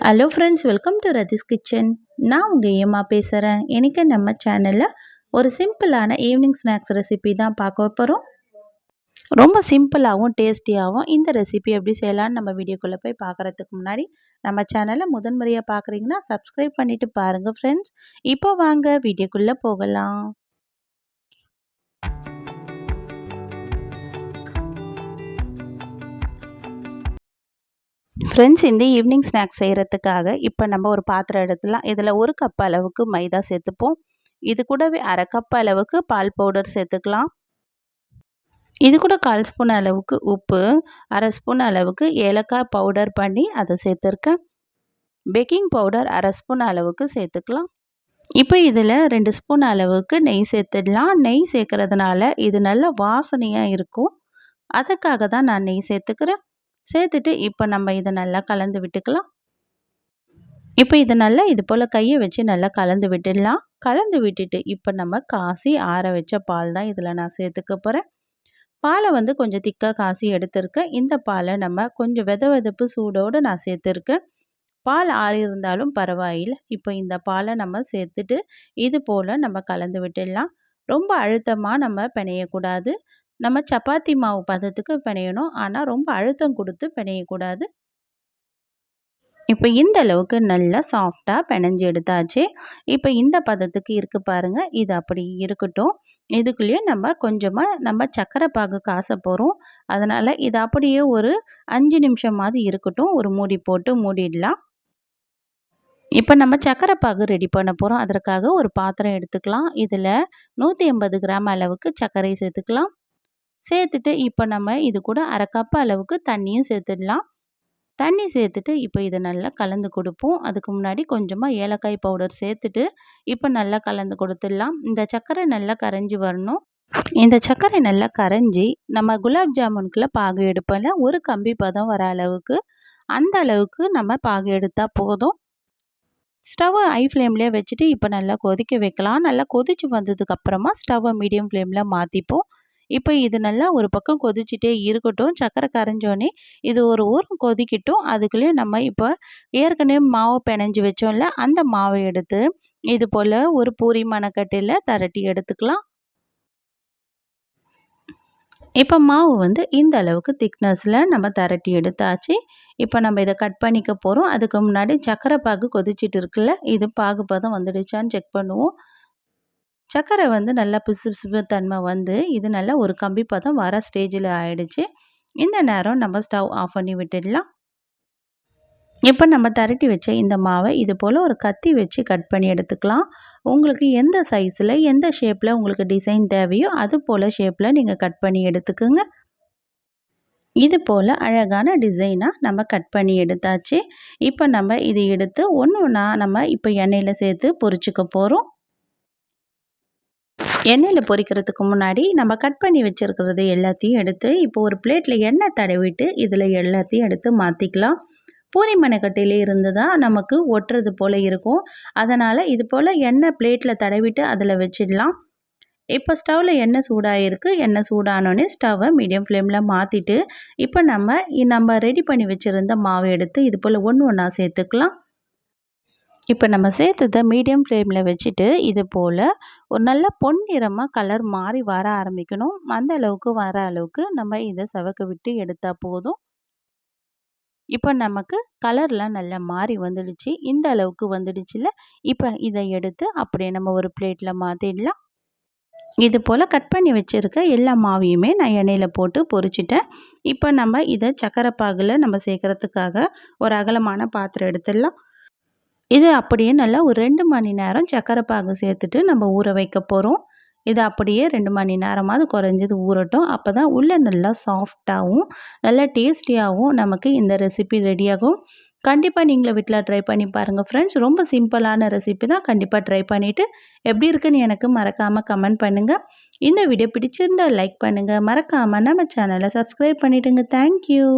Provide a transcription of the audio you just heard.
Hello friends, welcome to Rathi's kitchen. நான் உங்கள் ஏமா பேசுகிறேன். இன்றைக்கி நம்ம சேனலில் ஒரு சிம்பிளான ஈவினிங் ஸ்நாக்ஸ் ரெசிபி தான் பார்க்க போகிறோம். ரொம்ப சிம்பிளாகவும் டேஸ்டியாகவும் இந்த ரெசிபி எப்படி செய்யலான்னு நம்ம வீடியோக்குள்ளே போய் பார்க்குறதுக்கு முன்னாடி நம்ம சேனலை முதன்முறையாக பார்க்குறீங்கன்னா சப்ஸ்கிரைப் பண்ணிவிட்டு பாருங்கள் ஃப்ரெண்ட்ஸ். இப்போ வாங்க வீடியோக்குள்ளே போகலாம். ஃப்ரெண்ட்ஸ், இந்த ஈவினிங் ஸ்நாக்ஸ் செய்கிறதுக்காக இப்போ நம்ம ஒரு பாத்திரம் எடுத்துலாம். இதில் 1 கப் அளவுக்கு மைதா சேர்த்துப்போம். இது கூடவே 1/2 கப் அளவுக்கு பால் பவுடர் சேர்த்துக்கலாம். இது கூட 1/4 ஸ்பூன் அளவுக்கு உப்பு, 1/2 ஸ்பூன் அளவுக்கு ஏலக்காய் பவுடர் பண்ணி அதை சேர்த்துருக்கேன். பேக்கிங் பவுடர் 1/2 ஸ்பூன் அளவுக்கு சேர்த்துக்கலாம். இப்போ இதில் 2 ஸ்பூன் அளவுக்கு நெய் சேர்த்துடலாம். நெய் சேர்க்கறதுனால இது நல்ல வாசனையாக இருக்கும். அதுக்காக தான் நான் நெய் சேர்த்துக்கிறேன். சேர்த்துட்டு இப்போ நம்ம இதை நல்லா கலந்து விட்டுக்கலாம். இப்போ இது நல்லா இது போல் கையை வச்சு நல்லா கலந்து விட்டுடலாம். கலந்து விட்டுட்டு இப்போ நம்ம காசி ஆற வச்ச பால் தான் இதில் நான் சேர்த்துக்க போகிறேன். பாலை கொஞ்சம் திக்காக காசி எடுத்திருக்கேன். இந்த பாலை நம்ம கொஞ்சம் வெதுவெதுப்பு சூடோடு நான் சேர்த்துருக்கேன். பால் ஆறி இருந்தாலும் பரவாயில்லை. இப்போ இந்த பாலை நம்ம சேர்த்துட்டு இது போல் நம்ம கலந்து விட்டுடலாம். ரொம்ப அழுத்தமாக நம்ம பிணையக்கூடாது. நம்ம சப்பாத்தி மாவு பதத்துக்கு பிணையணும். ஆனால் ரொம்ப அழுத்தம் கொடுத்து பிணையக்கூடாது. இப்போ இந்த அளவுக்கு நல்லா சாஃப்டாக பிணைஞ்சு எடுத்தாச்சு. இப்போ இந்த பதத்துக்கு இருக்குது பாருங்கள். இது அப்படி இருக்கட்டும். இதுக்குள்ளேயே நம்ம கொஞ்சமாக சர்க்கரை பாகு காச போகிறோம். அதனால் இது அப்படியே ஒரு 5 நிமிஷமாவது இருக்கட்டும். ஒரு மூடி போட்டு மூடிடலாம். இப்போ நம்ம சர்க்கரை பாகு ரெடி பண்ண போகிறோம். அதற்காக ஒரு பாத்திரம் எடுத்துக்கலாம். இதில் 180 கிராம் அளவுக்கு சர்க்கரை சேர்த்துக்கலாம். சேர்த்துட்டு இப்போ நம்ம இது கூட 1/2 கப் அளவுக்கு தண்ணியும் சேர்த்துடலாம். தண்ணி சேர்த்துட்டு இப்போ இதை நல்லா கலந்து கொடுப்போம். அதுக்கு முன்னாடி கொஞ்சமாக ஏலக்காய் பவுடர் சேர்த்துட்டு இப்போ நல்லா கலந்து கொடுத்துடலாம். இந்த சர்க்கரை நல்லா கரைஞ்சி வரணும். இந்த சர்க்கரை நல்லா கரைஞ்சி நம்ம குலாப் ஜாமுனுக்குள்ள பாகு எடுப்போம்ல, ஒரு கம்பி பதம் வர அளவுக்கு, அந்த அளவுக்கு நம்ம பாகு எடுத்தால் போதும். ஸ்டவ்வை ஹை ஃப்ளேம்லேயே வச்சுட்டு இப்போ நல்லா கொதிக்க வைக்கலாம். நல்லா கொதித்து வந்ததுக்கப்புறமா ஸ்டவ்வை மீடியம் ஃப்ளேமில் மாற்றிப்போம். இப்போ இது நல்லா ஒரு பக்கம் கொதிச்சுட்டே இருக்கட்டும். சர்க்கரை கரைஞ்சோடனே இது ஒரு ஓரம் கொதிக்கட்டும். அதுக்குள்ளேயே நம்ம இப்போ ஏற்கனவே மாவு பிணைஞ்சு வச்சோம்ல, அந்த மாவை எடுத்து இது போல் ஒரு பூரி மணக்கட்டையில் திரட்டி எடுத்துக்கலாம். இப்போ மாவு இந்த அளவுக்கு திக்னஸில் நம்ம திரட்டி எடுத்தாச்சு. இப்போ நம்ம இதை கட் பண்ணிக்க போகிறோம். அதுக்கு முன்னாடி சர்க்கரை பாகு கொதிச்சிட்டு இருக்குல்ல, இது பாகு பதம் வந்துடுச்சான்னு செக் பண்ணுவோம். சர்க்கரை நல்லா பிசு பிசுப்பு தன்மை இது நல்லா ஒரு கம்பி பதம் வர ஸ்டேஜில் ஆயிடுச்சு. இந்த நேரம் நம்ம ஸ்டவ் ஆஃப் பண்ணி விட்டுடலாம். இப்போ நம்ம திரட்டி வச்ச இந்த மாவை இது போல் ஒரு கத்தி வச்சு கட் பண்ணி எடுத்துக்கலாம். உங்களுக்கு எந்த சைஸில் எந்த ஷேப்பில் உங்களுக்கு டிசைன் தேவையோ அது போல் ஷேப்பில் நீங்கள் கட் பண்ணி எடுத்துக்குங்க. இது போல் அழகான டிசைனாக நம்ம கட் பண்ணி எடுத்தாச்சு. இப்போ நம்ம இதை எடுத்து ஒன்று ஒன்றா நம்ம இப்போ எண்ணெயில் சேர்த்து பொரிச்சுக்க போகிறோம். எண்ணெயில் பொரிக்கிறதுக்கு முன்னாடி நம்ம கட் பண்ணி வச்சுருக்கிறது எல்லாத்தையும் எடுத்து இப்போ ஒரு பிளேட்டில் எண்ணெய் தடவிட்டு இதில் எல்லாத்தையும் எடுத்து மாற்றிக்கலாம். பூரி மணக்கட்டையிலே இருந்து தான் நமக்கு ஒட்டுறது போல் இருக்கும். அதனால் இது போல் எண்ணெய் பிளேட்டில் தடவிட்டு அதில் வச்சிடலாம். இப்போ ஸ்டவ்வில் எண்ணெய் சூடாகிருக்கு. எண்ணெய் சூடானோடனே ஸ்டவ்வை மீடியம் ஃப்ளேமில் மாற்றிட்டு இப்போ நம்ம ரெடி பண்ணி வச்சுருந்த மாவை எடுத்து இது போல் ஒன்று ஒன்றா சேர்த்துக்கலாம். இப்போ நம்ம சேர்த்ததை மீடியம் ஃப்ளேமில் வச்சுட்டு இது போல் ஒரு நல்ல பொன்னிறமாக கலர் மாறி வர ஆரம்பிக்கணும். அந்த அளவுக்கு வர அளவுக்கு நம்ம இதை செவக்க விட்டு எடுத்தால் போதும். இப்போ நமக்கு கலர்லாம் நல்லா மாறி வந்துடுச்சு. இந்த அளவுக்கு வந்துடுச்சுல்ல. இப்போ இதை எடுத்து அப்படியே நம்ம ஒரு பிளேட்டில் மாற்றிடலாம். இது போல் கட் பண்ணி வச்சுருக்க எல்லா மாவையுமே நான் எண்ணெயில் போட்டு பொரிச்சிட்டேன். இப்போ நம்ம இதை சர்க்கரை பாகில் நம்ம சேர்க்குறதுக்காக ஒரு அகலமான பாத்திரம் எடுத்துடலாம். இது அப்படியே நல்லா ஒரு 2 மணி நேரம் சர்க்கரை பாகு சேர்த்துட்டு நம்ம ஊற வைக்க போகிறோம். இது அப்படியே 2 மணி நேரமாவது குறைஞ்சது ஊறட்டும். அப்போ தான் உள்ளே நல்லா சாஃப்டாகவும் நல்லா டேஸ்டியாகவும் நமக்கு இந்த ரெசிபி ரெடியாகும். கண்டிப்பாக நீங்களும் வீட்டில் ட்ரை பண்ணி பாருங்கள் ஃப்ரெண்ட்ஸ். ரொம்ப சிம்பிளான ரெசிபி தான். கண்டிப்பாக ட்ரை பண்ணிவிட்டு எப்படி இருக்குன்னு எனக்கு மறக்காமல் கமெண்ட் பண்ணுங்கள். இந்த வீடியோ பிடிச்சிருந்தால் லைக் பண்ணுங்கள். மறக்காமல் நம்ம சேனலை சப்ஸ்கிரைப் பண்ணிவிடுங்க. தேங்க்யூ.